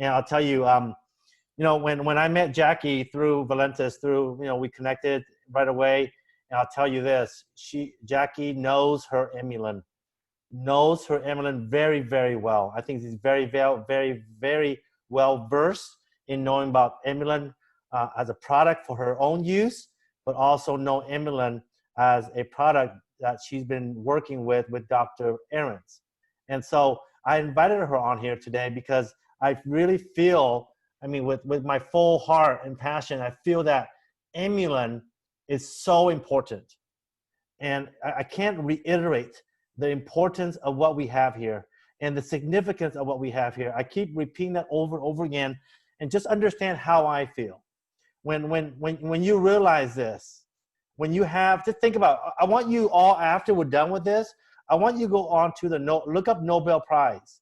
And I'll tell you, you know, when I met Jackie through Valentus, we connected right away. And I'll tell you this, Jackie knows her eMulin, very, very well. I think she's very, very, very well versed in knowing about eMulin as a product for her own use, but also know eMulin as a product that she's been working with Dr. Ahrens. And so I invited her on here today because I really feel, I mean, with my full heart and passion, I feel that eMulin is so important. And I can't reiterate the importance of what we have here and the significance of what we have here. I keep repeating that over and over again, and just understand how I feel. When you realize this, when you have to think about, I want you all, after we're done with this, I want you to go on to look up Nobel Prize.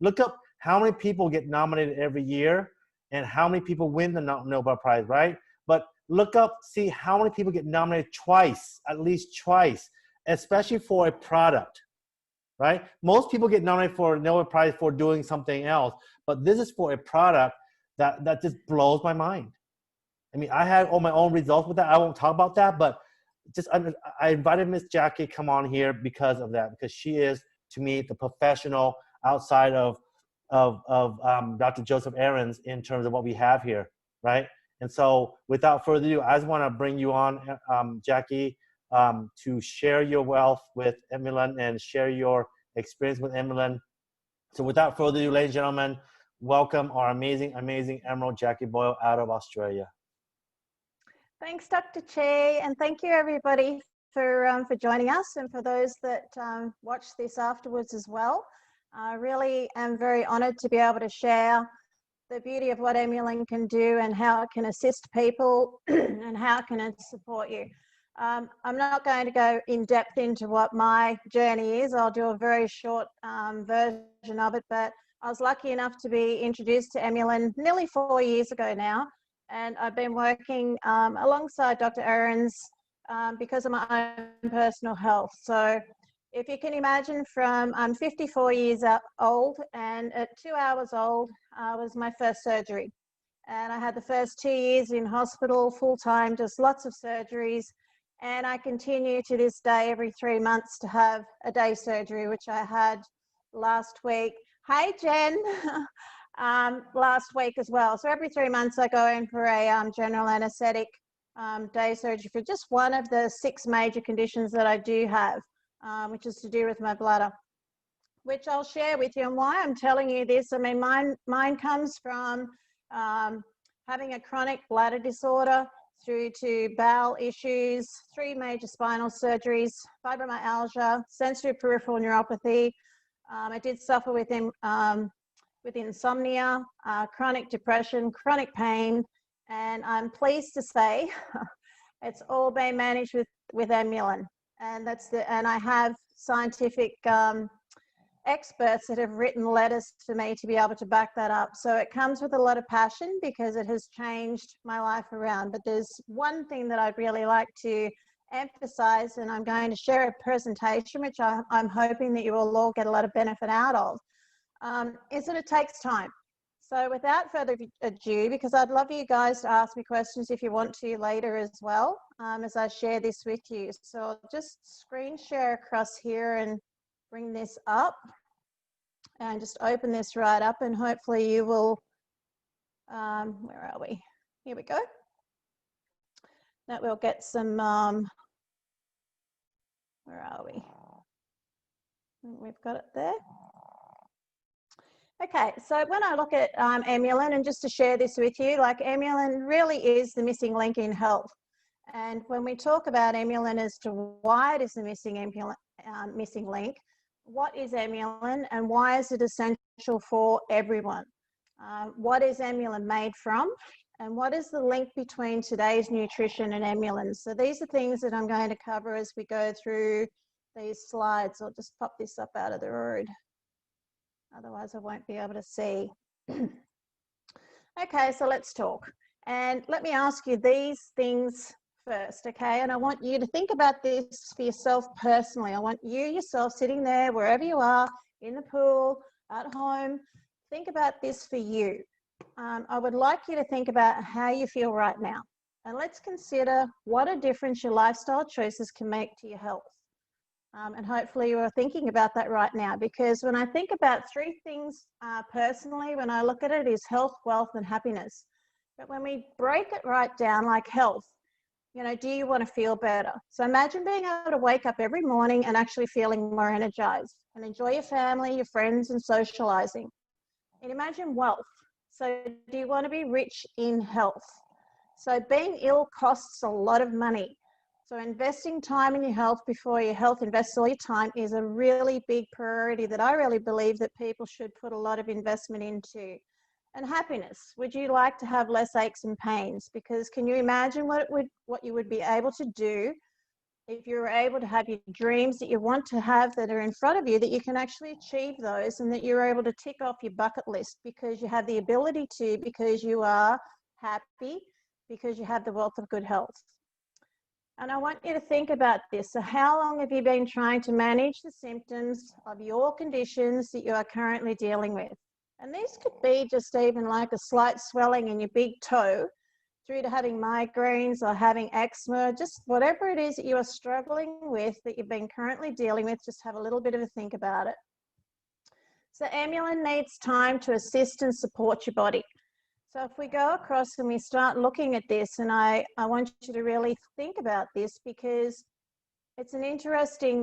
Look up how many people get nominated every year and how many people win the Nobel Prize, right? But look up, see how many people get nominated twice, at least twice, especially for a product, right? Most people get nominated for a Nobel Prize for doing something else, but this is for a product that just blows my mind. I mean, I had all my own results with that. I won't talk about that, but I invited Miss Jackie to come on here because of that, because she is, to me, the professional outside of Dr. Joseph Ahrens in terms of what we have here, right? And so without further ado, I just want to bring you on, Jackie, to share your wealth with eMulin and share your experience with eMulin. So without further ado, ladies and gentlemen, welcome our amazing, amazing Emerald Jackie Boyle out of Australia. Thanks, Dr. Che, and thank you everybody for joining us, and for those that watch this afterwards as well. I really am very honoured to be able to share the beauty of what eMulin can do and how it can assist people and how can it support you. I'm not going to go in depth into what my journey is. I'll do a very short version of it, but I was lucky enough to be introduced to eMulin nearly 4 years ago now. And I've been working alongside Dr. Ahrens because of my own personal health. So if you can imagine, I'm 54 years old, and at 2 hours old was my first surgery. And I had the first 2 years in hospital full-time, just lots of surgeries. And I continue to this day every 3 months to have a day surgery, which I had last week. Hey, Jen. Last week as well. So every 3 months I go in for a general anesthetic day surgery for just one of the 6 major conditions that I do have, which is to do with my bladder, which I'll share with you. And why I'm telling you this, I mean, mine comes from having a chronic bladder disorder through to bowel issues, 3 major spinal surgeries, fibromyalgia, sensory peripheral neuropathy. I did suffer with insomnia, chronic depression, chronic pain, and I'm pleased to say it's all been managed with eMulin. And I have scientific experts that have written letters for me to be able to back that up. So it comes with a lot of passion because it has changed my life around. But there's one thing that I'd really like to emphasize, and I'm going to share a presentation, which I'm hoping that you will all get a lot of benefit out of. Is that it takes time. So without further ado, because I'd love you guys to ask me questions if you want to later as well, as I share this with you. So I'll just screen share across here and bring this up and just open this right up, and hopefully you will, where are we? Here we go. That we'll get some, where are we? We've got it there. Okay, so when I look at eMulin, and just to share this with you, like eMulin really is the missing link in health. And when we talk about eMulin as to why it is the missing link, what is eMulin and why is it essential for everyone? What is eMulin made from? And what is the link between today's nutrition and eMulin? So these are things that I'm going to cover as we go through these slides. I'll just pop this up out of the road. Otherwise I won't be able to see. Okay, so let's talk. And let me ask you these things first, okay? And I want you to think about this for yourself personally. I want you yourself sitting there, wherever you are, in the pool, at home, think about this for you. I would like you to think about how you feel right now. And let's consider what a difference your lifestyle choices can make to your health. And hopefully you are thinking about that right now, because when I think about three things personally, when I look at it, is health, wealth, and happiness. But when we break it right down, like health, you know, do you want to feel better? So imagine being able to wake up every morning and actually feeling more energized and enjoy your family, your friends, and socializing. And imagine wealth. So do you want to be rich in health? So being ill costs a lot of money. So investing time in your health before your health invests all your time is a really big priority that I really believe that people should put a lot of investment into. And happiness. Would you like to have less aches and pains? Because can you imagine what you would be able to do if you were able to have your dreams that you want to have that are in front of you, that you can actually achieve those and that you're able to tick off your bucket list because you have the ability to, because you are happy, because you have the wealth of good health. And I want you to think about this. So how long have you been trying to manage the symptoms of your conditions that you are currently dealing with? And these could be just even like a slight swelling in your big toe, through to having migraines or having asthma, just whatever it is that you are struggling with that you've been currently dealing with, just have a little bit of a think about it. So eMulin needs time to assist and support your body. So if we go across and we start looking at this, and I want you to really think about this, because it's an interesting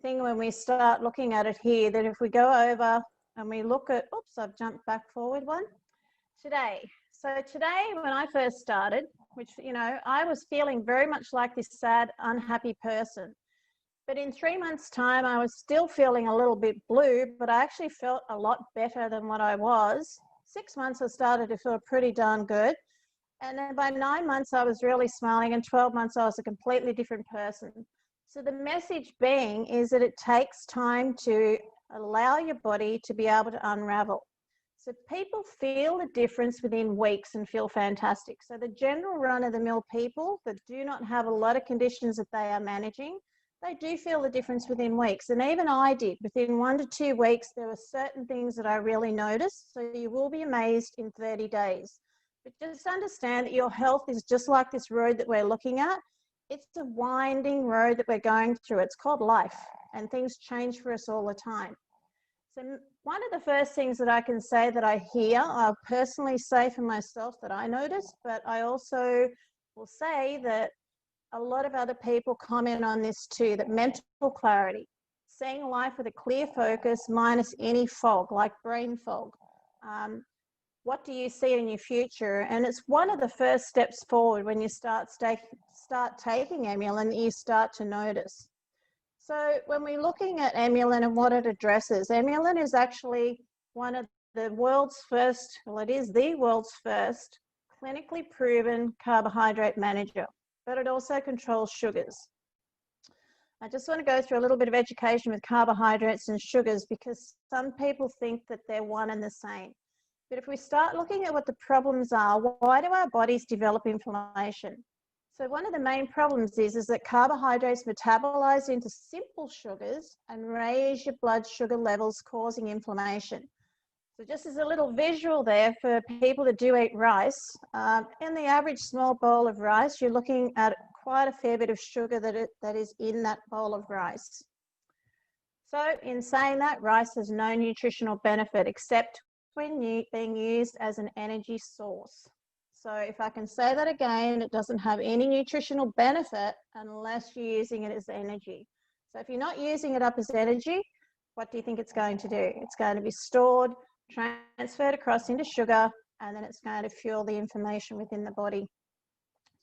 thing when we start looking at it here, that if we go over and we look at, oops, I've jumped back forward one, today. So today when I first started, which, you know, I was feeling very much like this sad, unhappy person. But in 3 months' time, I was still feeling a little bit blue, but I actually felt a lot better than what I was. 6 months, I started to feel pretty darn good. And then by 9 months, I was really smiling, and 12 months, I was a completely different person. So the message being is that it takes time to allow your body to be able to unravel. So people feel the difference within weeks and feel fantastic. So the general run-of-the-mill people that do not have a lot of conditions that they are managing, they do feel the difference within weeks. And even I did. Within 1 to 2 weeks, there were certain things that I really noticed. So you will be amazed in 30 days. But just understand that your health is just like this road that we're looking at. It's a winding road that we're going through. It's called life, and things change for us all the time. So one of the first things that I can say that I hear, I'll personally say for myself that I noticed, but I also will say that a lot of other people comment on this too, that mental clarity, seeing life with a clear focus minus any fog, like brain fog. What do you see in your future? And it's one of the first steps forward when you start taking eMulin, you start to notice. So when we're looking at eMulin and what it addresses, eMulin is actually one of the world's first, well, it is the world's first clinically proven carbohydrate manager, but it also controls sugars. I just want to go through a little bit of education with carbohydrates and sugars, because some people think that they're one and the same. But if we start looking at what the problems are, why do our bodies develop inflammation? So one of the main problems is that carbohydrates metabolize into simple sugars and raise your blood sugar levels, causing inflammation. So just as a little visual there for people that do eat rice, in the average small bowl of rice, you're looking at quite a fair bit of sugar that is in that bowl of rice. So in saying that, rice has no nutritional benefit except when being used as an energy source. So if I can say that again, it doesn't have any nutritional benefit unless you're using it as energy. So if you're not using it up as energy, what do you think it's going to do? It's going to be stored, transferred across into sugar, and then it's going to fuel the inflammation within the body.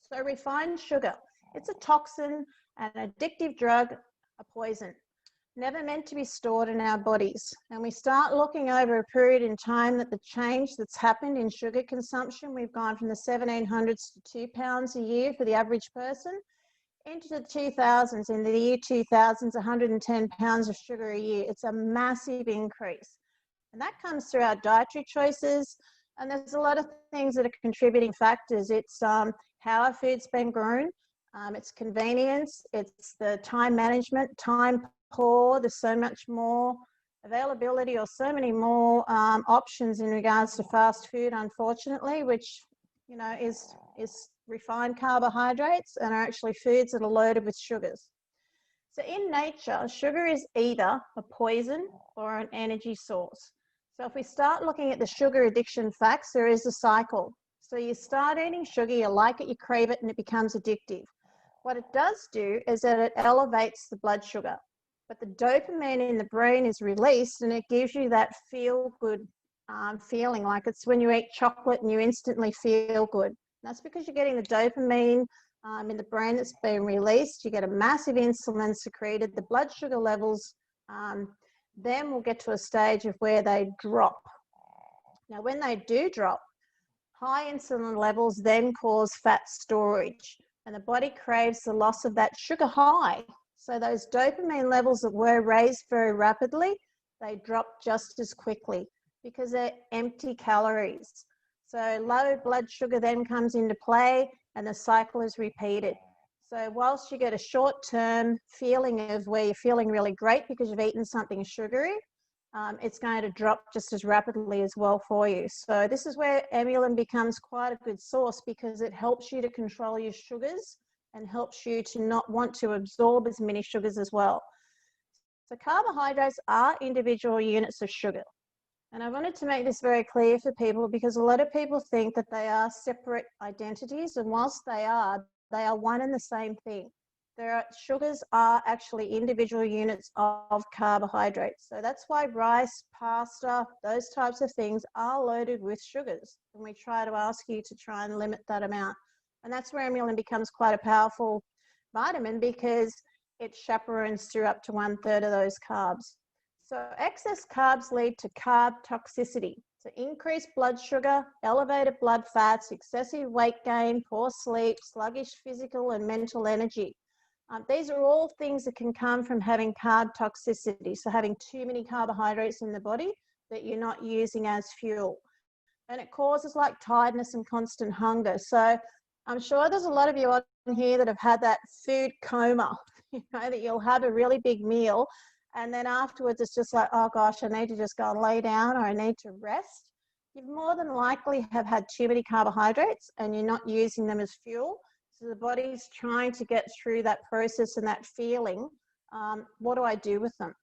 So refined sugar, it's a toxin, an addictive drug, a poison, never meant to be stored in our bodies. And we start looking over a period in time that the change that's happened in sugar consumption, we've gone from the 1700s to 2 pounds a year for the average person, into the 2000s. In the year 2000s, 110 pounds of sugar a year. It's a massive increase. And that comes through our dietary choices. And there's a lot of things that are contributing factors. It's how our food's been grown. It's convenience. It's the time management, time poor. There's so much more availability or so many more options in regards to fast food, unfortunately, which, you know, is refined carbohydrates and are actually foods that are loaded with sugars. So in nature, sugar is either a poison or an energy source. So if we start looking at the sugar addiction facts, there is a cycle. So you start eating sugar, you like it, you crave it, and it becomes addictive. What it does do is that it elevates the blood sugar, but the dopamine in the brain is released and it gives you that feel-good feeling, like it's when you eat chocolate and you instantly feel good. That's because you're getting the dopamine in the brain that's being released. You get a massive insulin secreted, the blood sugar levels then will get to a stage of where they drop. Now, when they do drop, high insulin levels then cause fat storage, and the body craves the loss of that sugar high. So those dopamine levels that were raised very rapidly, they drop just as quickly because they're empty calories. So low blood sugar then comes into play and the cycle is repeated. So whilst you get a short-term feeling of where you're feeling really great because you've eaten something sugary, it's going to drop just as rapidly as well for you. So this is where eMulin becomes quite a good source because it helps you to control your sugars and helps you to not want to absorb as many sugars as well. So carbohydrates are individual units of sugar. And I wanted to make this very clear for people because a lot of people think that they are separate identities, and whilst they are one and the same thing. Sugars are actually individual units of carbohydrates. So that's why rice, pasta, those types of things are loaded with sugars. And we try to ask you to try and limit that amount. And that's where eMulin becomes quite a powerful vitamin because it chaperones through up to 1/3 of those carbs. So excess carbs lead to carb toxicity. So increased blood sugar, elevated blood fats, excessive weight gain, poor sleep, sluggish physical and mental energy. These are all things that can come from having carb toxicity, so having too many carbohydrates in the body that you're not using as fuel. And it causes like tiredness and constant hunger. So I'm sure there's a lot of you on here that have had that food coma, you know, that you'll have a really big meal and then afterwards it's just like, oh gosh, I need to just go and lay down or I need to rest. You more than likely have had too many carbohydrates and you're not using them as fuel. So the body's trying to get through that process and that feeling. What do I do with them?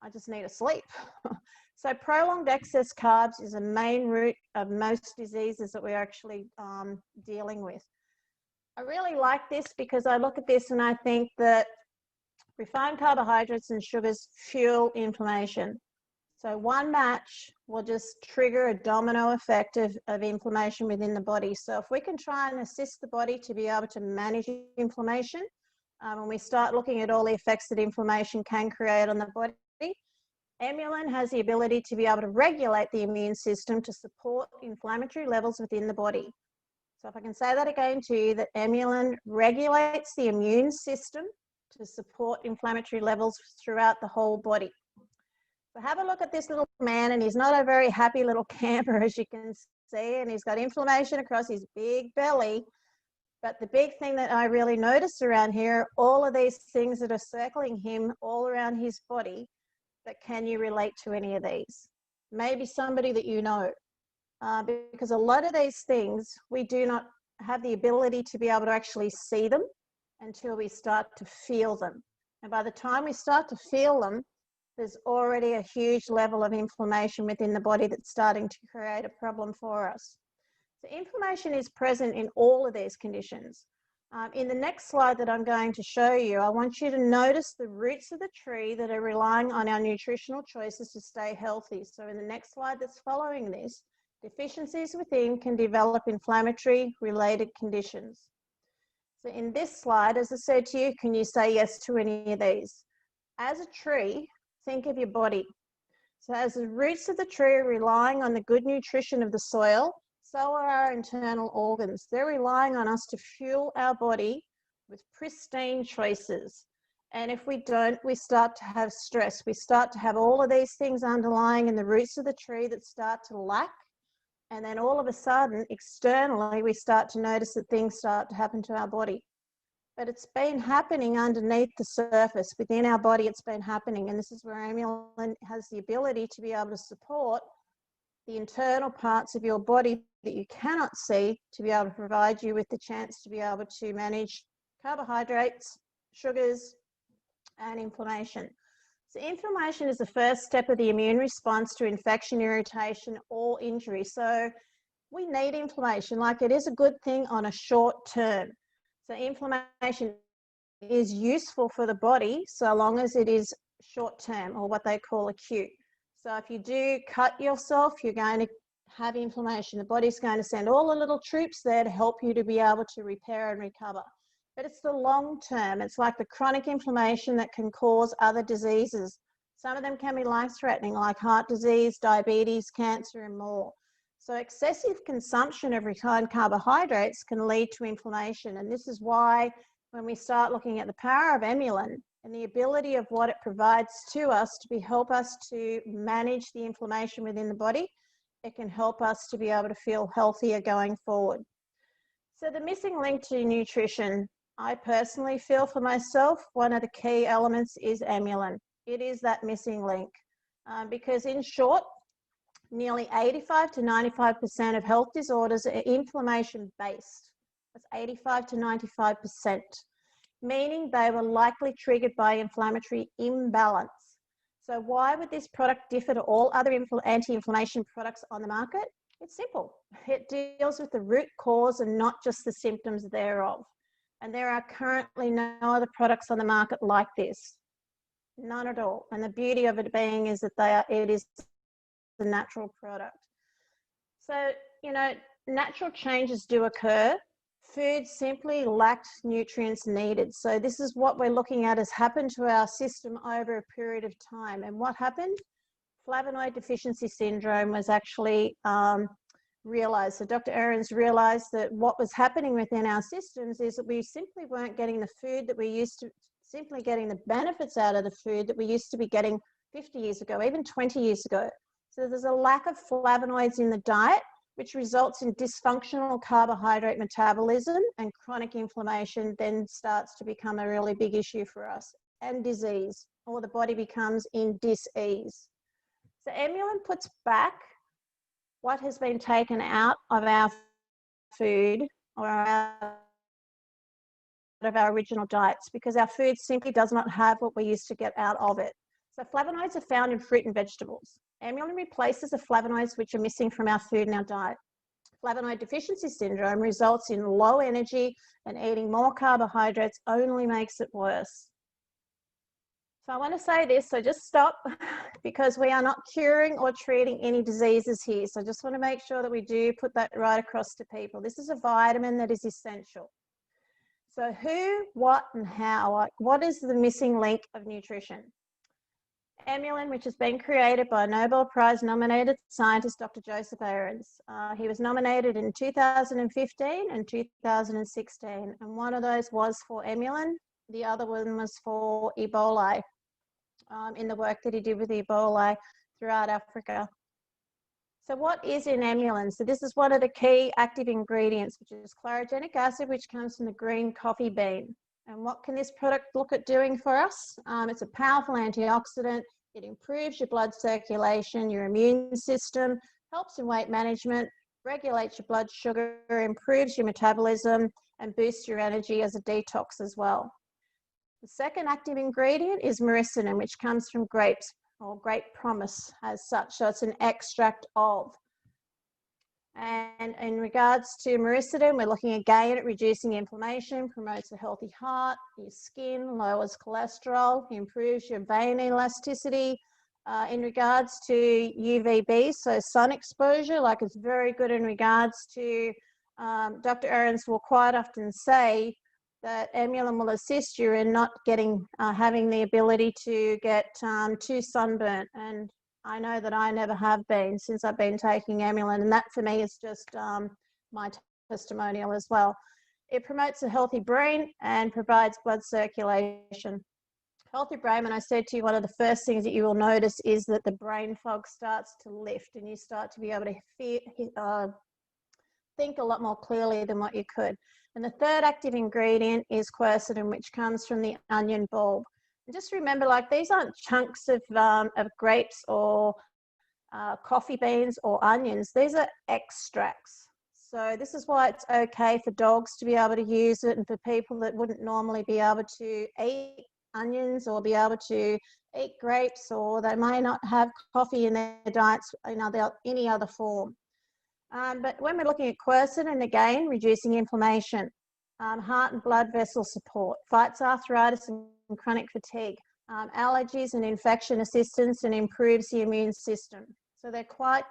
I just need to sleep. So prolonged excess carbs is a main root of most diseases that we're actually dealing with. I really like this because I look at this and I think that refined carbohydrates and sugars fuel inflammation. So one match will just trigger a domino effect of inflammation within the body. So if we can try and assist the body to be able to manage inflammation, when we start looking at all the effects that inflammation can create on the body, eMulin has the ability to be able to regulate the immune system to support inflammatory levels within the body. So if I can say that again to you, that eMulin regulates the immune system to support inflammatory levels throughout the whole body. So have a look at this little man, and he's not a very happy little camper, as you can see, and he's got inflammation across his big belly. But the big thing that I really noticed around here, all of these things that are circling him all around his body, but can you relate to any of these? Maybe somebody that you know, because a lot of these things, we do not have the ability to be able to actually see them until we start to feel them. And by the time we start to feel them, there's already a huge level of inflammation within the body that's starting to create a problem for us. So inflammation is present in all of these conditions. In the next slide that I'm going to show you, I want you to notice the roots of the tree that are relying on our nutritional choices to stay healthy. So in the next slide that's following this, deficiencies within can develop inflammatory related conditions. So in this slide, as I said to you, can you say yes to any of these? As a tree, think of your body. So as the roots of the tree are relying on the good nutrition of the soil, so are our internal organs. They're relying on us to fuel our body with pristine choices. And if we don't, we start to have stress. We start to have all of these things underlying in the roots of the tree that start to lack. And then all of a sudden, externally, we start to notice that things start to happen to our body. but it's been happening underneath the surface. Within our body, it's been happening. And this is where eMulin has the ability to be able to support the internal parts of your body that you cannot see, to be able to provide you with the chance to be able to manage carbohydrates, sugars, and inflammation. So inflammation is the first step of the immune response to infection, irritation, or injury. So we need inflammation. Like, it is a good thing on a short term. So inflammation is useful for the body so long as it is short term, or what they call acute. So if you do cut yourself, you're going to have inflammation. The body's going to send all the little troops there to help you to be able to repair and recover. But it's the long term. It's like the chronic inflammation that can cause other diseases. Some of them can be life-threatening, like heart disease, diabetes, cancer, and more. So excessive consumption of refined carbohydrates can lead to inflammation. And this is why when we start looking at the power of eMulin and the ability of what it provides to us to help us to manage the inflammation within the body, it can help us to be able to feel healthier going forward. So the missing link to nutrition, I personally feel for myself, one of the key elements is eMulin. It is that missing link because, in short, nearly 85 to 95% of health disorders are inflammation-based. That's 85 to 95%, meaning they were likely triggered by inflammatory imbalance. So why would this product differ to all other anti-inflammation products on the market? It's simple. It deals with the root cause and not just the symptoms thereof. And there are currently no other products on the market like this. None at all. And the beauty of it being is that it is a natural product. So, you know, natural changes do occur. Food simply lacked nutrients needed. So this is what we're looking at has happened to our system over a period of time. And what happened? Flavonoid deficiency syndrome was actually realized. So Dr. Ahrens realized that what was happening within our systems is that we simply weren't getting the food that we used to, simply getting the benefits out of the food that we used to be getting 50 years ago, even 20 years ago. So there's a lack of flavonoids in the diet, which results in dysfunctional carbohydrate metabolism, and chronic inflammation then starts to become a really big issue for us, and disease, or the body becomes in dis-ease. So eMulin puts back what has been taken out of our food or out of our original diets, because our food simply does not have what we used to get out of it. So flavonoids are found in fruit and vegetables. eMulin replaces the flavonoids which are missing from our food and our diet. Flavonoid deficiency syndrome results in low energy, and eating more carbohydrates only makes it worse. So I want to say this, so just stop, because we are not curing or treating any diseases here. So I just want to make sure that we do put that right across to people. This is a vitamin that is essential. So who, what, and how? What is the missing link of nutrition? eMulin, which has been created by Nobel Prize nominated scientist Dr. Joe Ahrens. He was nominated in 2015 and 2016, and one of those was for eMulin. The other one was for Ebola, in the work that he did with Ebola throughout Africa. So what is in eMulin? So this is one of the key active ingredients, which is chlorogenic acid, which comes from the green coffee bean. And what can this product look at doing for us? It's a powerful antioxidant. It improves your blood circulation, your immune system, helps in weight management, regulates your blood sugar, improves your metabolism, and boosts your energy as a detox as well. The second active ingredient is myristicin, which comes from grapes, or grape promise as such. So it's an extract of. And in regards to myristicin, we're looking again at reducing inflammation, promotes a healthy heart, your skin, lowers cholesterol, improves your vein elasticity. In regards to UVB, so sun exposure, like it's very good in regards to, Dr. Ahrens will quite often say that eMulin will assist you in not getting, having the ability to get too sunburnt. And I know that I never have been since I've been taking eMulin, and that for me is just my testimonial as well. It promotes a healthy brain and provides blood circulation. Healthy brain, when I said to you, one of the first things that you will notice is that the brain fog starts to lift, and you start to be able to think a lot more clearly than what you could. And the third active ingredient is quercetin, which comes from the onion bulb. And just remember, like, these aren't chunks of grapes or coffee beans or onions. These are extracts. So this is why it's okay for dogs to be able to use it, and for people that wouldn't normally be able to eat onions or be able to eat grapes, or they may not have coffee in their diets in any other form. But when we're looking at quercetin, again, reducing inflammation, heart and blood vessel support, fights arthritis and chronic fatigue, allergies and infection assistance, and improves the immune system. So they're quite,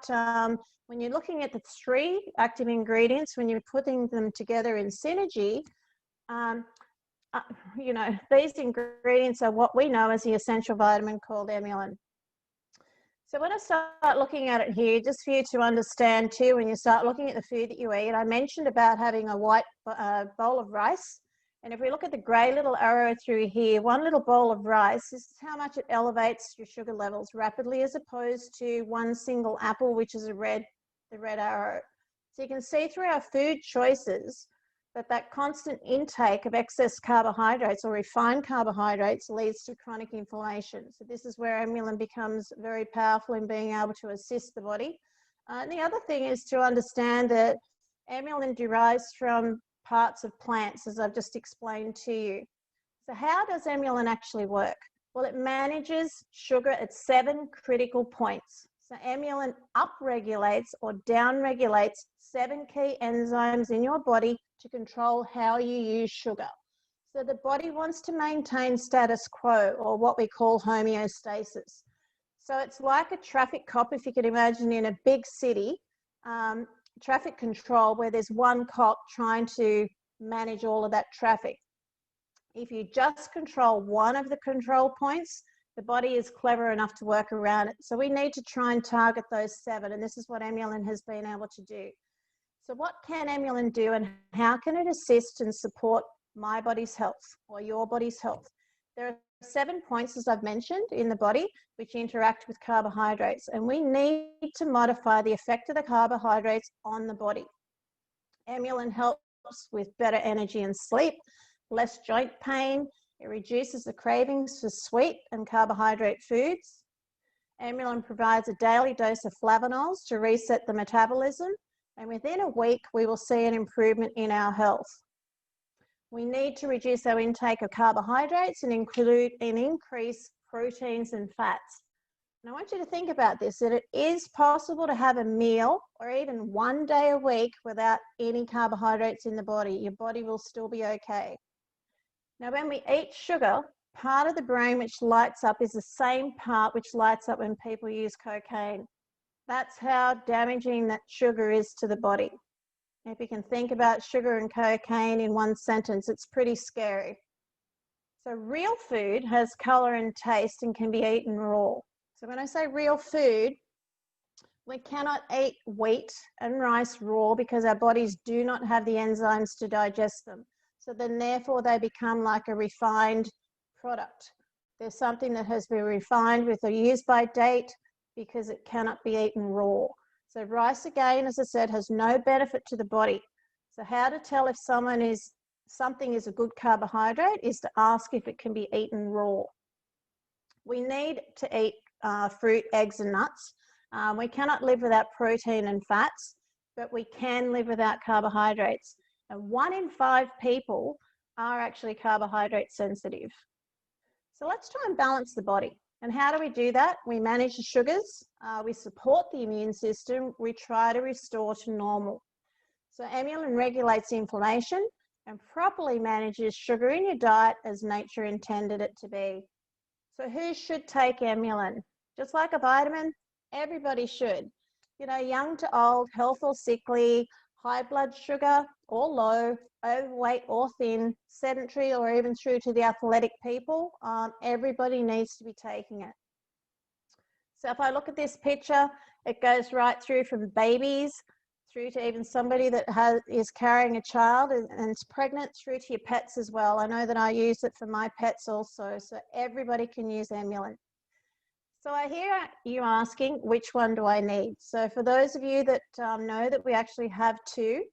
when you're looking at the three active ingredients, when you're putting them together in synergy, you know, these ingredients are what we know as the essential vitamin called eMulin. So when I start looking at it here, just for you to understand too, when you start looking at the food that you eat, I mentioned about having a white bowl of rice. And if we look at the grey little arrow through here, one little bowl of rice, this is how much it elevates your sugar levels rapidly, as opposed to one single apple, which is the red arrow. So you can see through our food choices that constant intake of excess carbohydrates or refined carbohydrates leads to chronic inflammation. So this is where eMulin becomes very powerful in being able to assist the body. And the other thing is to understand that eMulin derives from parts of plants, as I've just explained to you. So how does eMulin actually work? Well, it manages sugar at 7 critical points. So eMulin upregulates or downregulates 7 key enzymes in your body to control how you use sugar. So the body wants to maintain status quo, or what we call homeostasis. So it's like a traffic cop, if you can imagine, in a big city, traffic control, where there's one cop trying to manage all of that traffic. If you just control one of the control points, the body is clever enough to work around it. So we need to try and target those 7, and this is what eMulin has been able to do. So what can eMulin do, and how can it assist and support my body's health or your body's health? There are 7 points, as I've mentioned, in the body which interact with carbohydrates, and we need to modify the effect of the carbohydrates on the body. eMulin helps with better energy and sleep, less joint pain. It reduces the cravings for sweet and carbohydrate foods. eMulin provides a daily dose of flavonols to reset the metabolism, and within a week we will see an improvement in our health. We need to reduce our intake of carbohydrates and increase proteins and fats. And I want you to think about this, that it is possible to have a meal or even one day a week without any carbohydrates in the body. Your body will still be okay. Now, when we eat sugar, part of the brain which lights up is the same part which lights up when people use cocaine. That's how damaging that sugar is to the body. If you can think about sugar and cocaine in one sentence, it's pretty scary. So real food has color and taste and can be eaten raw. So when I say real food, we cannot eat wheat and rice raw because our bodies do not have the enzymes to digest them. So then therefore they become like a refined product. There's something that has been refined with a use-by date because it cannot be eaten raw. So rice, again, as I said, has no benefit to the body. So how to tell if something is a good carbohydrate is to ask if it can be eaten raw. We need to eat fruit, eggs and nuts. We cannot live without protein and fats, but we can live without carbohydrates. And 1 in 5 people are actually carbohydrate sensitive. So let's try and balance the body. And how do we do that? We manage the sugars, we support the immune system, we try to restore to normal. So eMulin regulates inflammation and properly manages sugar in your diet as nature intended it to be. So who should take eMulin? Just like a vitamin, everybody should. You know, young to old, health or sickly, high blood sugar or low, overweight or thin, sedentary or even through to the athletic people, everybody needs to be taking it. So if I look at this picture, it goes right through from babies through to even somebody that is carrying a child and is pregnant, through to your pets as well. I know that I use it for my pets also, so everybody can use eMulin. So I hear you asking, which one do I need? So for those of you that know that we actually have two,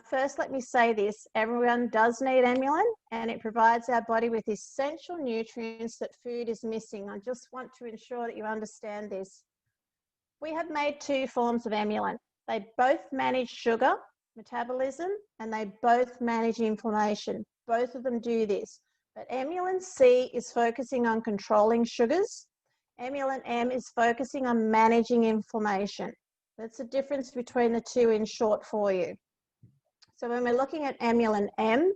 first let me say this, everyone does need eMulin, and it provides our body with essential nutrients that food is missing. I just want to ensure that you understand this. We have made two forms of eMulin. They both manage sugar metabolism, and they both manage inflammation. Both of them do this. But eMulin C is focusing on controlling sugars. eMulin M is focusing on managing inflammation. That's the difference between the two in short for you. So when we're looking at eMulin M,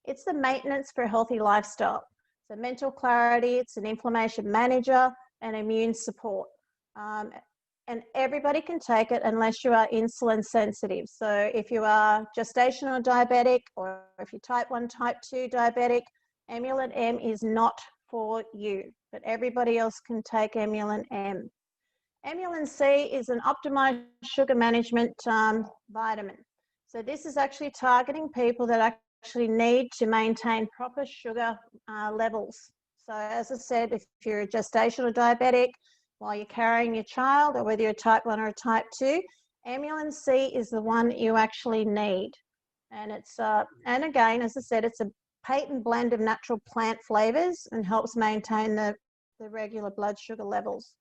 it's the maintenance for a healthy lifestyle. So mental clarity, it's an inflammation manager and immune support. And everybody can take it unless you are insulin sensitive. So if you are gestational diabetic, or if you're type 1, type 2 diabetic, eMulin M is not for you, but everybody else can take eMulin M. eMulin C is an optimized sugar management vitamin. So this is actually targeting people that actually need to maintain proper sugar levels. So as I said, if you're a gestational diabetic while you're carrying your child, or whether you're a type 1 or a type 2, eMulin C is the one you actually need. And it's and again, as I said, it's a patent blend of natural plant flavors and helps maintain the regular blood sugar levels.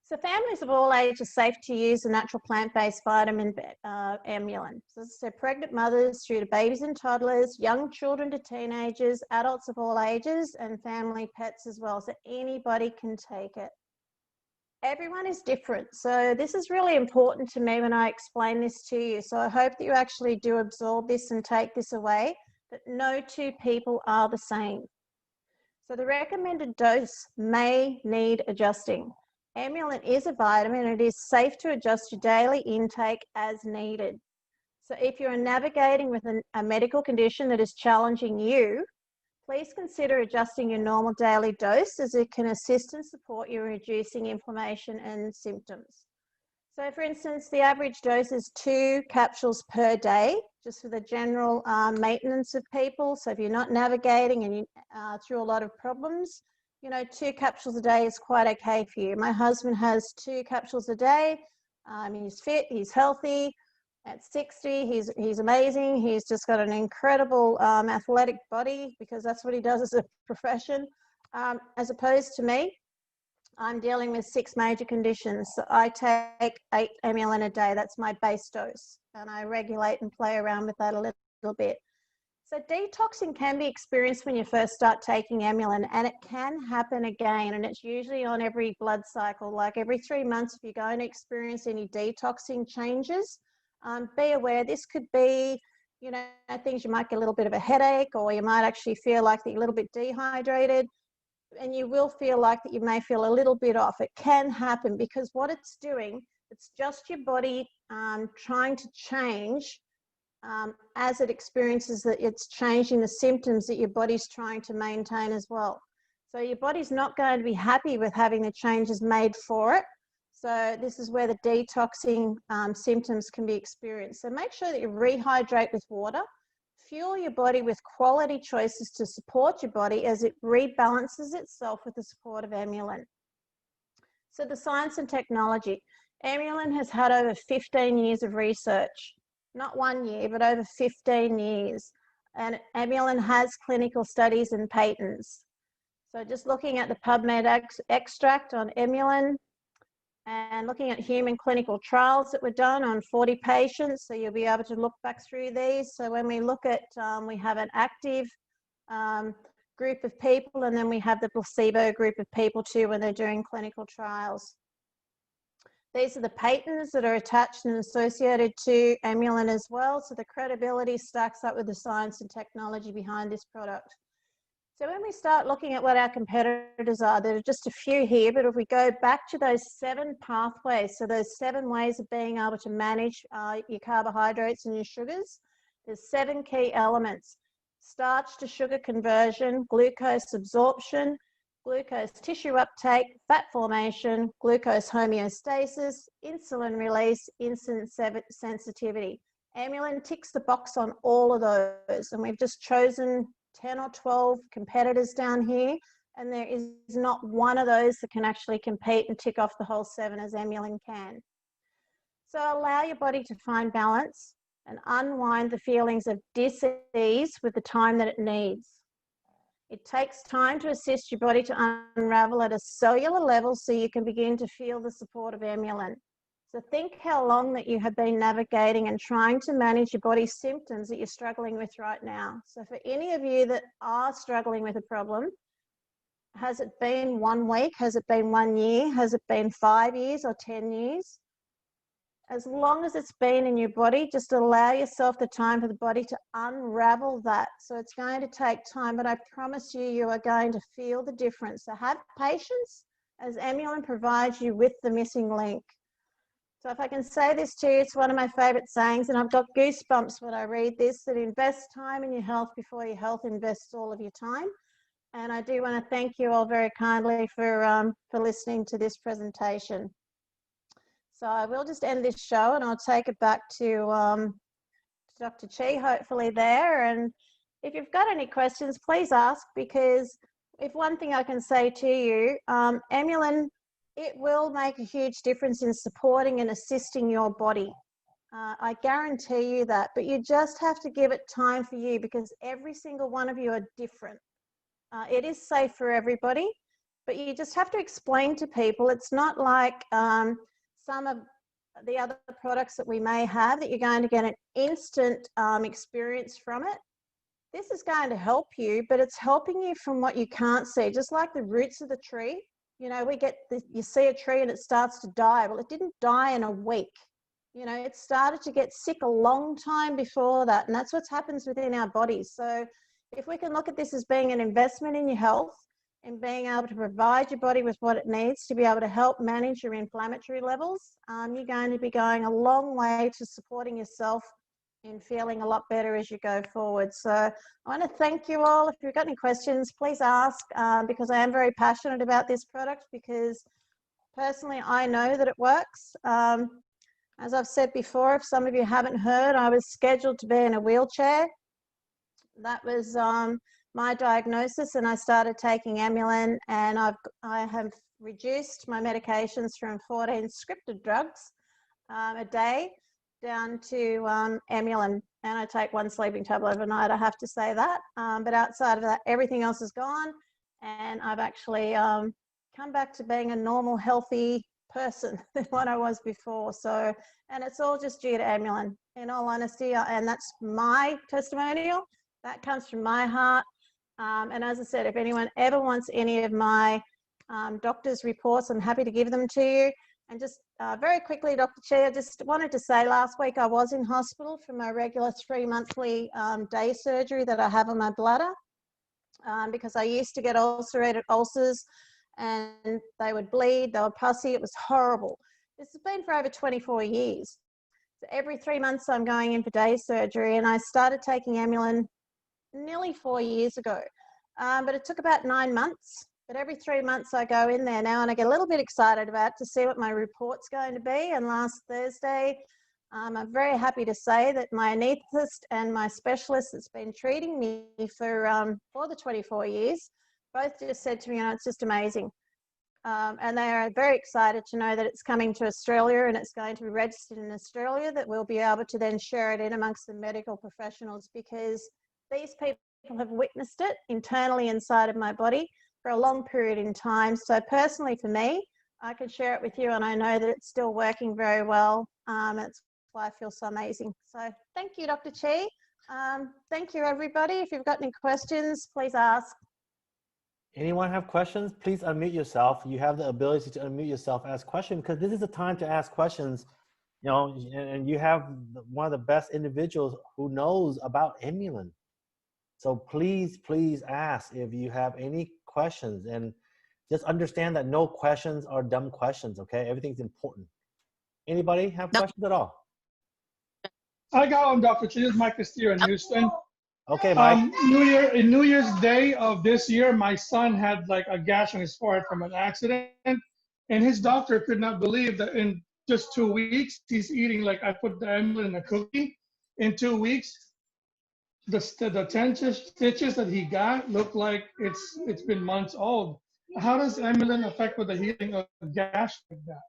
So families of all ages are safe to use the natural plant-based vitamin eMulin. So as I said, pregnant mothers through to babies and toddlers, young children to teenagers, adults of all ages, and family pets as well. So anybody can take it. Everyone is different. So this is really important to me when I explain this to you. So I hope that you actually do absorb this and take this away, that no two people are the same. So the recommended dose may need adjusting. eMulin is a vitamin, and it is safe to adjust your daily intake as needed. So if you're navigating with a medical condition that is challenging you, please consider adjusting your normal daily dose, as it can assist and support you in reducing inflammation and symptoms. So for instance, the average dose is 2 capsules per day, just for the general maintenance of people. So if you're not navigating and you through a lot of problems, you know, 2 capsules a day is quite okay for you. My husband has 2 capsules a day. He's fit, he's healthy. At 60, he's amazing. He's just got an incredible athletic body, because that's what he does as a profession. As opposed to me, I'm dealing with 6 major conditions. So I take 8 eMulin a day. That's my base dose. And I regulate and play around with that a little bit. So detoxing can be experienced when you first start taking eMulin, and it can happen again, and it's usually on every blood cycle, like every 3 months. If you're going to experience any detoxing changes, be aware this could be, you know, things you might get a little bit of a headache, or you might actually feel like you're a little bit dehydrated, and you will feel like that you may feel a little bit off. It can happen because what it's doing, it's just your body trying to change as it experiences that it's changing the symptoms that your body's trying to maintain as well. So your body's not going to be happy with having the changes made for it. So this is where the detoxing symptoms can be experienced. So make sure that you rehydrate with water, fuel your body with quality choices to support your body as it rebalances itself with the support of eMulin. So the science and technology. eMulin has had over 15 years of research. Not 1 year, but over 15 years. And eMulin has clinical studies and patents. So just looking at the PubMed extract on eMulin, and looking at human clinical trials that were done on 40 patients. So you'll be able to look back through these. So when we look at, we have an active group of people, and then we have the placebo group of people too when they're doing clinical trials. These are the patents that are attached and associated to eMulin as well. So the credibility stacks up with the science and technology behind this product. So when we start looking at what our competitors are, there are just a few here, but if we go back to those 7 pathways, so those 7 ways of being able to manage your carbohydrates and your sugars, there's 7 key elements: starch to sugar conversion, glucose absorption, glucose tissue uptake, fat formation, glucose homeostasis, insulin release, insulin sensitivity. eMulin ticks the box on all of those, and we've just chosen 10 or 12 competitors down here, And there is not one of those that can actually compete and tick off the whole 7 as eMulin can. So allow your body to find balance and unwind the feelings of dis-ease with the time that it needs. It takes time to assist your body to unravel at a cellular level so you can begin to feel the support of eMulin. So think how long that you have been navigating and trying to manage your body's symptoms that you're struggling with right now. So for any of you that are struggling with a problem, has it been 1 week? Has it been 1 year? Has it been 5 years or 10 years? As long as it's been in your body, just allow yourself the time for the body to unravel that. So it's going to take time, but I promise you, you are going to feel the difference. So have patience as eMulin provides you with the missing link. So if I can say this to you, it's one of my favorite sayings, and I've got goosebumps when I read this, that invest time in your health before your health invests all of your time. And I do want to thank you all very kindly for listening to this presentation. So I will just end this show and I'll take it back to Dr. Chi, hopefully there. And if you've got any questions, please ask, because if one thing I can say to you, eMulin, it will make a huge difference in supporting and assisting your body. I guarantee you that, but you just have to give it time for you, because every single one of you are different. It is safe for everybody, but you just have to explain to people. It's not like some of the other products that we may have that you're going to get an instant experience from it. This is going to help you, but it's helping you from what you can't see, just like the roots of the tree. You know, you see a tree and it starts to die. Well, it didn't die in a week. You know, it started to get sick a long time before that. And that's what happens within our bodies. So if we can look at this as being an investment in your health and being able to provide your body with what it needs to be able to help manage your inflammatory levels, you're going to be going a long way to supporting yourself and feeling a lot better as you go forward. So I want to thank you all. If you've got any questions, please ask, because I am very passionate about this product, because personally I know that it works. As I've said before, if some of you haven't heard, I was scheduled to be in a wheelchair. That was my diagnosis, and I started taking eMulin, and I have reduced my medications from 14 scripted drugs a day down to eMulin, and I take 1 sleeping tablet overnight, I have to say that. But outside of that, everything else is gone, and I've actually come back to being a normal, healthy person than what I was before. So, and it's all just due to eMulin, in all honesty, and that's my testimonial. That comes from my heart. And as I said, if anyone ever wants any of my doctor's reports, I'm happy to give them to you. And just very quickly, Dr. Chi, I just wanted to say last week I was in hospital for my regular 3-monthly day surgery that I have on my bladder, because I used to get ulcerated ulcers and they would bleed, they were pussy, it was horrible. This has been for over 24 years. So every 3 months I'm going in for day surgery, and I started taking eMulin nearly 4 years ago. But it took about 9 months. But every 3 months I go in there now, and I get a little bit excited about to see what my report's going to be. And last Thursday, I'm very happy to say that my anaesthetist and my specialist that's been treating me for the 24 years, both just said to me, you know, it's just amazing. And they are very excited to know that it's coming to Australia and it's going to be registered in Australia, that we'll be able to then share it in amongst the medical professionals, because these people have witnessed it internally inside of my body for a long period in time. So personally for me, I can share it with you, and I know that it's still working very well. That's why I feel so amazing. So thank you, Dr. Chi. Thank you, everybody. If you've got any questions, please ask. Anyone have questions? Please unmute yourself. You have the ability to unmute yourself, ask questions, because this is the time to ask questions. You know, and you have one of the best individuals who knows about eMulin. So please, please ask if you have any questions, and just understand that no questions are dumb questions, okay? Everything's important. Anybody have questions at all? I got one, Dr. Chi. This is Mike Castillo in Houston. Okay, Mike. New Year's Day of this year, my son had like a gash on his forehead from an accident, and his doctor could not believe that in just 2 weeks, he's eating, like I put the eMulin in a cookie. In 2 weeks, the 10 stitches that he got look like it's been months old. How does eMulin affect with the healing of gash like that?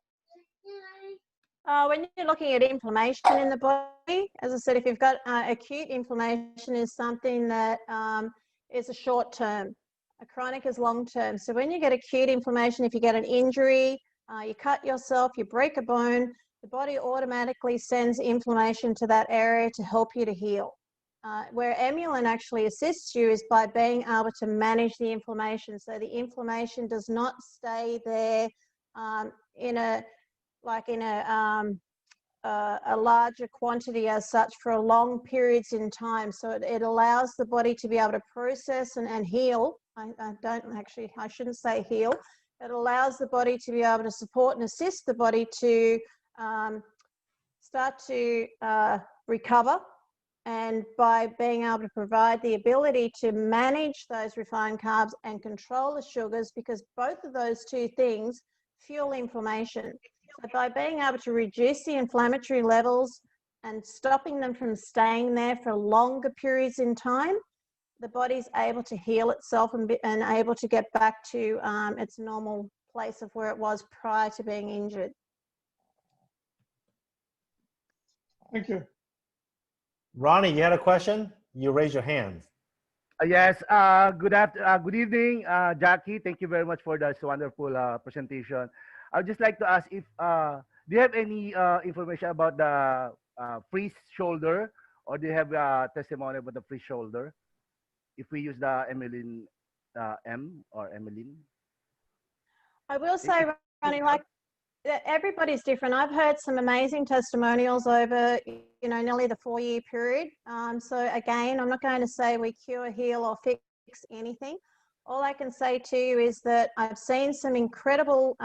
When you're looking at inflammation in the body, as I said, if you've got acute inflammation is something that is a short term. A chronic is long term. So when you get acute inflammation, if you get an injury, you cut yourself, you break a bone, the body automatically sends inflammation to that area to help you to heal. Where eMulin actually assists you is by being able to manage the inflammation. So the inflammation does not stay there in a larger quantity as such for long periods in time. So it allows the body to be able to process and heal. I shouldn't say heal. It allows the body to be able to support and assist the body to start to recover. And by being able to provide the ability to manage those refined carbs and control the sugars, because both of those two things fuel inflammation. So by being able to reduce the inflammatory levels and stopping them from staying there for longer periods in time, the body's able to heal itself and able to get back to its normal place of where it was prior to being injured. Thank you. Ronnie, you had a question? You raise your hand. Yes, good evening, Jackie. Thank you very much for this wonderful presentation. I would just like to ask if, do you have any information about the freeze shoulder, or do you have testimony about the freeze shoulder? If we use the eMulin M or eMulin? I will say, Ronnie, like, everybody's different. I've heard some amazing testimonials over, nearly the 4-year period. So again, I'm not going to say we cure, heal, or fix anything. All I can say to you is that I've seen some incredible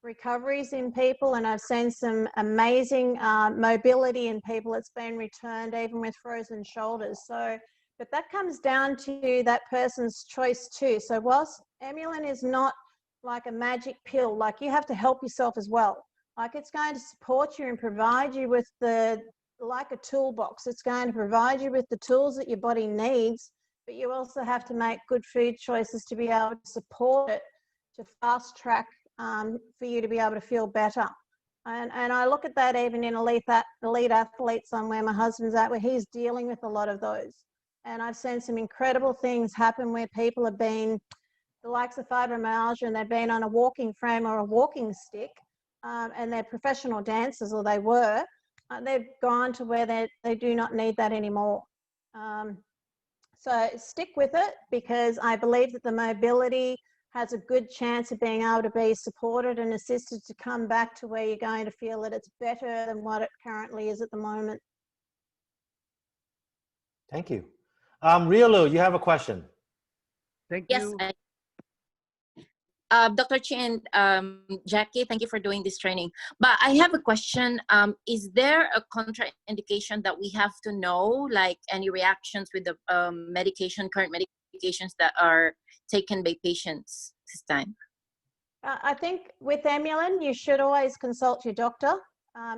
recoveries in people, and I've seen some amazing mobility in people that's been returned even with frozen shoulders. So, but that comes down to that person's choice too. So whilst eMulin is not like a magic pill, like, you have to help yourself as well. Like, it's going to support you and provide you with like a toolbox. It's going to provide you with the tools that your body needs, but you also have to make good food choices to be able to support it, to fast track for you to be able to feel better. And I look at that even in elite athletes, where my husband's at, where he's dealing with a lot of those. And I've seen some incredible things happen where people have been the likes of fibromyalgia, and they've been on a walking frame or a walking stick, and they're professional dancers, or they were, they've gone to where they do not need that anymore. So stick with it, because I believe that the mobility has a good chance of being able to be supported and assisted to come back to where you're going to feel that it's better than what it currently is at the moment. Thank you. Riolu, you have a question. Thank Yes, you. Dr. Chin, Jackie, thank you for doing this training. But I have a question. Is there a contraindication that we have to know, like any reactions with the current medications that are taken by patients this time? I think with eMulin, you should always consult your doctor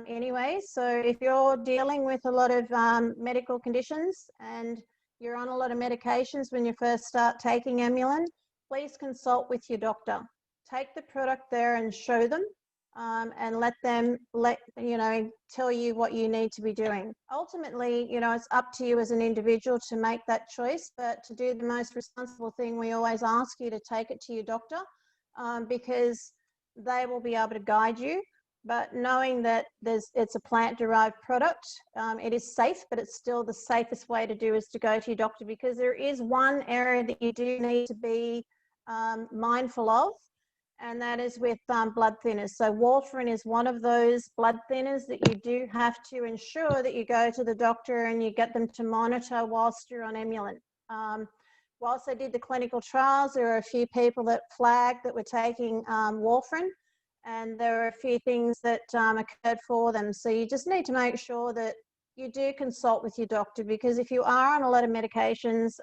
anyway. So if you're dealing with a lot of medical conditions and you're on a lot of medications when you first start taking eMulin, please consult with your doctor. Take the product there and show them, and let them tell you what you need to be doing. Ultimately, it's up to you as an individual to make that choice, but to do the most responsible thing, we always ask you to take it to your doctor, because they will be able to guide you. But knowing that it's a plant-derived product, it is safe, but it's still the safest way to do is to go to your doctor, because there is one area that you do need to be mindful of, and that is with blood thinners. So warfarin is one of those blood thinners that you do have to ensure that you go to the doctor and you get them to monitor whilst you're on eMulin. Whilst I did the clinical trials, there were a few people that flagged that were taking warfarin, and there were a few things that occurred for them. So you just need to make sure that you do consult with your doctor, because if you are on a lot of medications,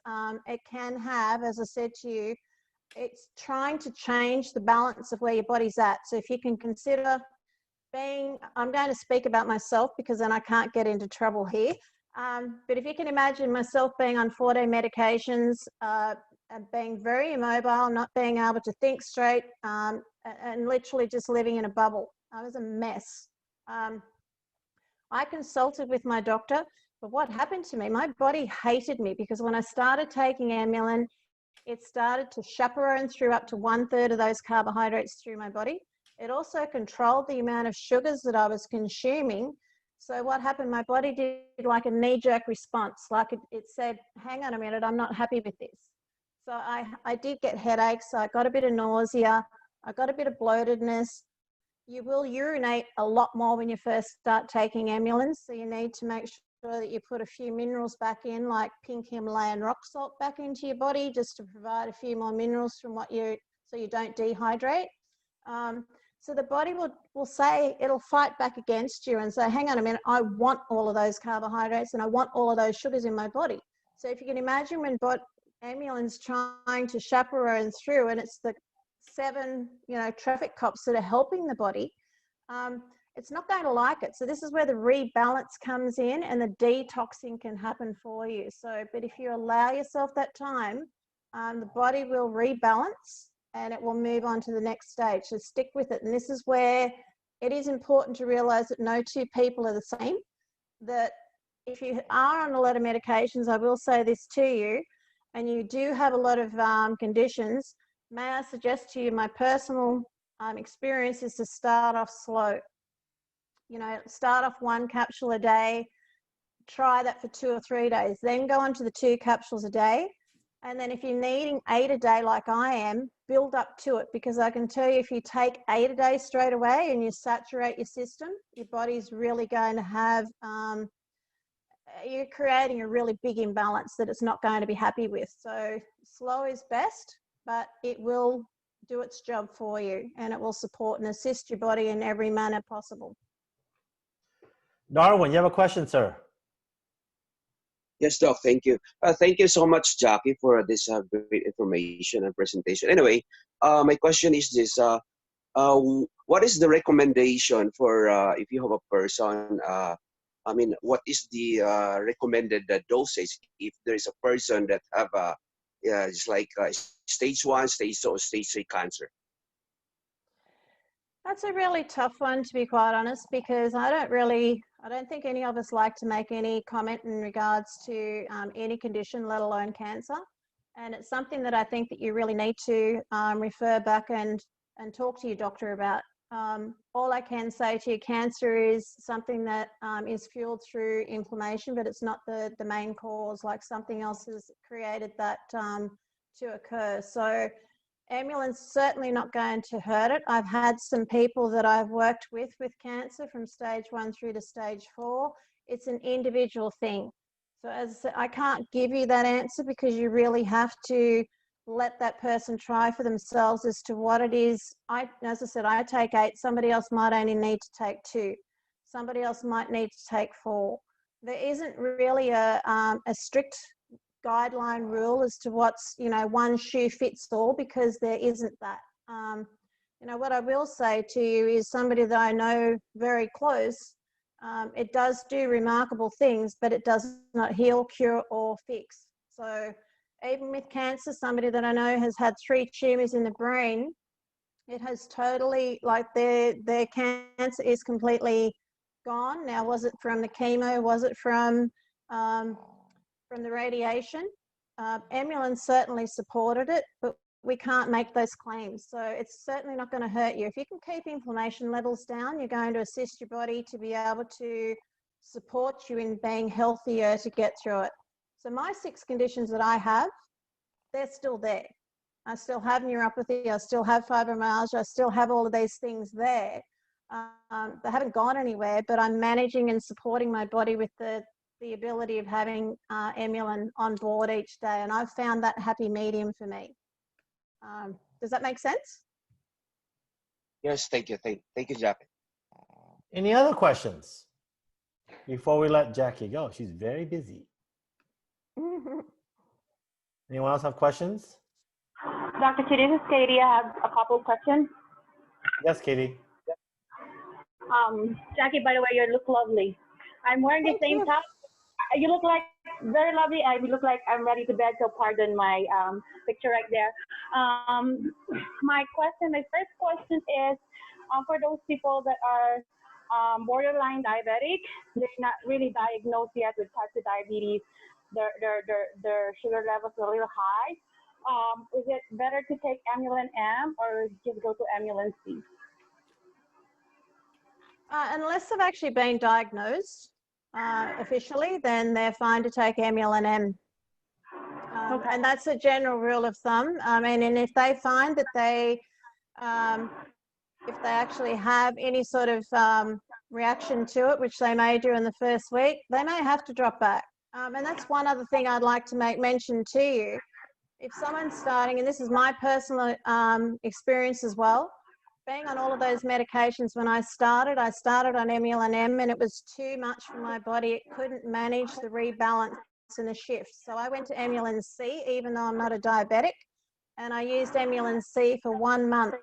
it can have, as I said to you, it's trying to change the balance of where your body's at. So if you can consider I'm going to speak about myself, because then I can't get into trouble here. But if you can imagine myself being on 4-day medications, and being very immobile, not being able to think straight, and literally just living in a bubble. I was a mess. I consulted with my doctor, but what happened to me, my body hated me, because when I started taking eMulin, it started to chaperone through up to 1/3 of those carbohydrates through my body. It also controlled the amount of sugars that I was consuming. So what happened, my body did like a knee-jerk response, like it said, hang on a minute, I'm not happy with this. So I did get headaches, I got a bit of nausea, I got a bit of bloatedness. You will urinate a lot more when you first start taking eMulin, so you need to make sure that you put a few minerals back in, like pink Himalayan rock salt back into your body, just to provide a few more minerals from so you don't dehydrate. So the body will say, it'll fight back against you and say, hang on a minute, I want all of those carbohydrates and I want all of those sugars in my body. So if you can imagine when eMulin's trying to chaperone through, and it's the 7 traffic cops that are helping the body, it's not going to like it. So this is where the rebalance comes in, and the detoxing can happen for you. So, but if you allow yourself that time, the body will rebalance and it will move on to the next stage. So stick with it. And this is where it is important to realize that no two people are the same, that if you are on a lot of medications, I will say this to you, and you do have a lot of conditions, may I suggest to you, my personal experience is to start off slow. Start off 1 capsule a day, try that for 2 or 3 days, then go on to the 2 capsules a day. And then if you're needing 8 a day like I am, build up to it, because I can tell you, if you take 8 a day straight away and you saturate your system, your body's really going to have, you're creating a really big imbalance that it's not going to be happy with. So slow is best, but it will do its job for you, and it will support and assist your body in every manner possible. Darwin, you have a question, sir? Yes, Doc, thank you. Thank you so much, Jackie, for this great information and presentation. Anyway, my question is this. What is the recommendation for if you have a person, what is the recommended dosage if there is a person that have just like stage 1, stage 2, or stage 3 cancer? That's a really tough one, to be quite honest, because I don't think any of us like to make any comment in regards to any condition, let alone cancer. And it's something that I think that you really need to refer back and talk to your doctor about. All I can say to you, cancer is something that is fueled through inflammation, but it's not the main cause, like something else has created that to occur. So eMulin's certainly not going to hurt it. I've had some people that I've worked with cancer from stage 1 through to stage 4. It's an individual thing. So as I said, I can't give you that answer, because you really have to let that person try for themselves as to what it is. As I said, I take 8. Somebody else might only need to take 2. Somebody else might need to take 4. There isn't really a strict guideline rule as to what's, one shoe fits all, because there isn't that. What I will say to you is, somebody that I know very close, it does do remarkable things, but it does not heal, cure, or fix. So even with cancer, somebody that I know has had 3 tumors in the brain, it has totally, like, their cancer is completely gone. Now, was it from the chemo? Was it from the radiation? eMulin certainly supported it, but we can't make those claims. So it's certainly not going to hurt you. If you can keep inflammation levels down, you're going to assist your body to be able to support you in being healthier to get through it. So my 6 conditions that I have, they're still there. I still have neuropathy, I still have fibromyalgia, I still have all of these things there. They haven't gone anywhere, but I'm managing and supporting my body with the ability of having eMulin on board each day. And I've found that happy medium for me. Does that make sense? Yes, thank you. Thank you, Jackie. Any other questions before we let Jackie go? She's very busy. Anyone else have questions? Dr. T, this is Katie. I have a couple of questions. Yes, Katie. Jackie, by the way, you look lovely. I'm wearing the same top. You look like very lovely. I look like I'm ready to bed, so pardon my picture right there. My first question is, for those people that are borderline diabetic, they're not really diagnosed yet with type 2 diabetes. Their sugar levels are a little high. Is it better to take eMulin M or just go to eMulin C? Unless they've actually been diagnosed officially, then they're fine to take eMulin M. Okay. And that's a general rule of thumb. I mean, and if they find that if they actually have any sort of reaction to it, which they may do in the first week, they may have to drop back. And that's one other thing I'd like to make mention to you. If someone's starting, and this is my personal experience as well, being on all of those medications when I started on eMulin M, and it was too much for my body. It couldn't manage the rebalance and the shift. So I went to eMulin C, even though I'm not a diabetic, and I used eMulin C for 1 month.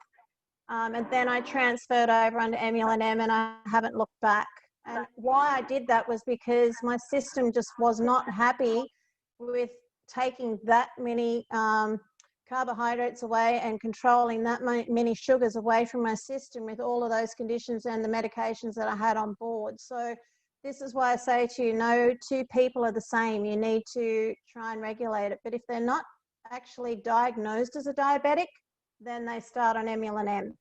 And then I transferred over onto eMulin M, and I haven't looked back. And why I did that was because my system just was not happy with taking that many carbohydrates away and controlling that many sugars away from my system with all of those conditions and the medications that I had on board. So this is why I say to you, no two people are the same. You need to try and regulate it. But if they're not actually diagnosed as a diabetic, then they start on eMulin M.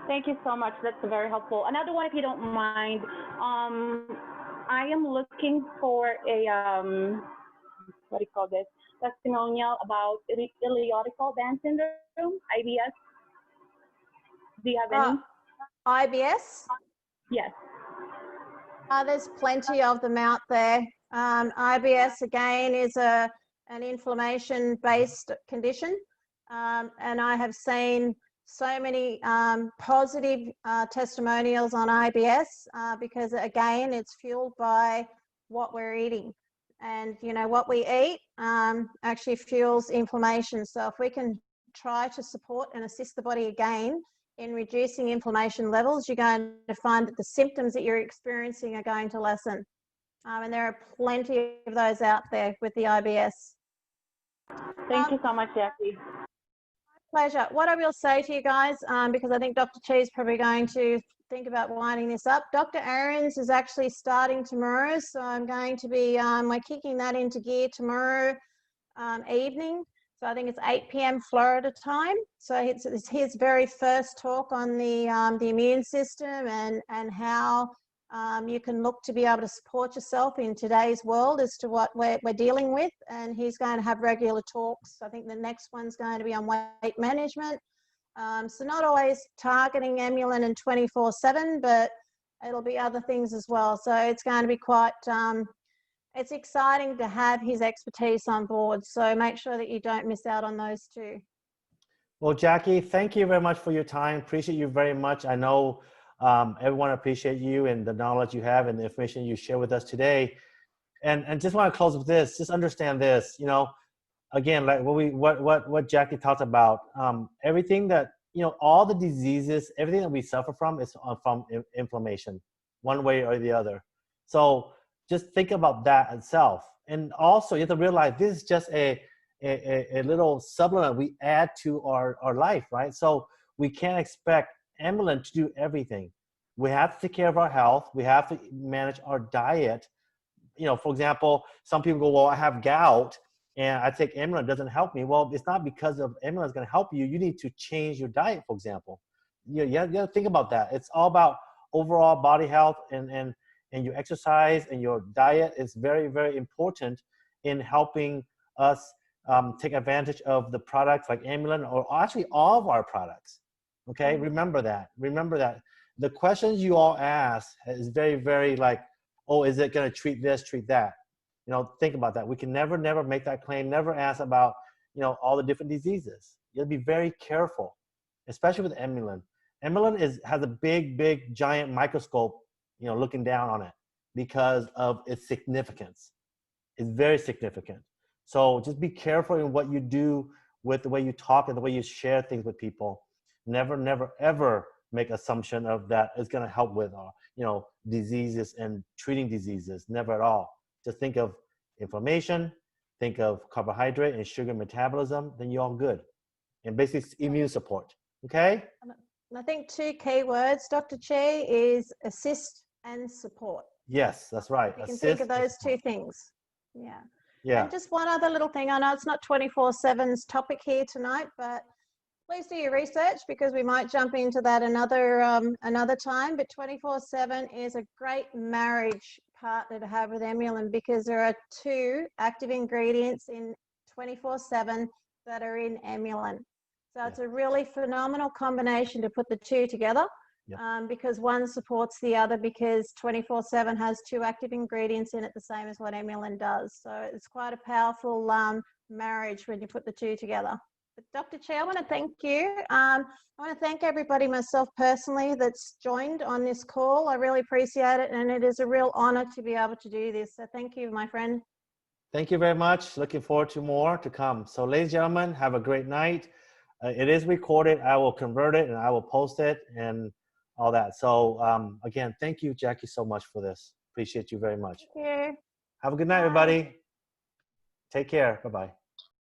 Thank you so much. That's very helpful. Another one, if you don't mind. I am looking for a what do you call this? Testimonial about ileotical band syndrome, IBS. Do you have any? IBS? Yes. There's plenty of them out there. IBS, again, is an inflammation-based condition. And I have seen so many positive testimonials on IBS because, again, it's fueled by what we're eating. And, you know, what we eat actually fuels inflammation. So if we can try to support and assist the body again in reducing inflammation levels, you're going to find that the symptoms that you're experiencing are going to lessen. And there are plenty of those out there with the IBS. Thank you so much, Jackie. Pleasure. What I will say to you guys, because I think Dr. Chi is probably going to think about winding this up, Dr. Ahrens is actually starting tomorrow, so I'm going to be we're kicking that into gear tomorrow evening. So I think it's 8 p.m. Florida time. So it's his very first talk on the immune system and how you can look to be able to support yourself in today's world as to what we're dealing with. And he's going to have regular talks. I think the next one's going to be on weight management. So not always targeting eMulin and 24/7, but it'll be other things as well. So it's going to be quite, it's exciting to have his expertise on board. So make sure that you don't miss out on those two. Well, Jackie, thank you very much for your time. Appreciate you very much. I know everyone appreciate you and the knowledge you have and the information you share with us today. And just want to close with this. Just understand this. You know, again, like what Jackie talked about. Everything that all the diseases, everything that we suffer from is from inflammation, one way or the other. So just think about that itself. And also, you have to realize this is just a little supplement we add to our life, right? So we can't expect eMulin to do everything. We have to take care of our health. We have to manage our diet. For example, some people go, well, I have gout and I take eMulin, doesn't help me. Well, it's not because of eMulin is going to help you. You need to change your diet, for example. You have to think about that. It's all about overall body health and your exercise and your diet is very, very important in helping us take advantage of the products like eMulin or actually all of our products. Okay, remember that. Remember that. The questions you all ask is very, very like, oh, is it going to treat this, treat that? Think about that. We can never make that claim. Never ask about, all the different diseases. You have to be very careful, especially with eMulin. eMulin has a big, giant microscope, looking down on it because of its significance. It's very significant. So just be careful in what you do with the way you talk and the way you share things with people. Never, ever make assumption of that is going to help with diseases and treating diseases. Never at all. Just think of inflammation, think of carbohydrate and sugar metabolism, then you're all good. And basically immune support. Okay? And I think 2 key words, Dr. Che, is assist and support. Yes, that's right. You can think of those 2 things. Yeah. Yeah. And just one other little thing. I know it's not 24/7's topic here tonight, but please do your research because we might jump into that another time. But 24/7 is a great marriage partner to have with eMulin because there are 2 active ingredients in 24/7 that are in eMulin. So it's a really phenomenal combination to put the 2 together. Because one supports the other because 24/7 has 2 active ingredients in it, the same as what eMulin does. So it's quite a powerful marriage when you put the 2 together. But Dr. Che, I want to thank you. I want to thank everybody, myself personally, that's joined on this call. I really appreciate it, and it is a real honor to be able to do this. So thank you, my friend. Thank you very much. Looking forward to more to come. So ladies and gentlemen, have a great night. It is recorded. I will convert it and I will post it and all that. So again, thank you, Jackie, so much for this. Appreciate you very much. Thank you. Have a good night, Bye. everybody. Take care. Bye-bye.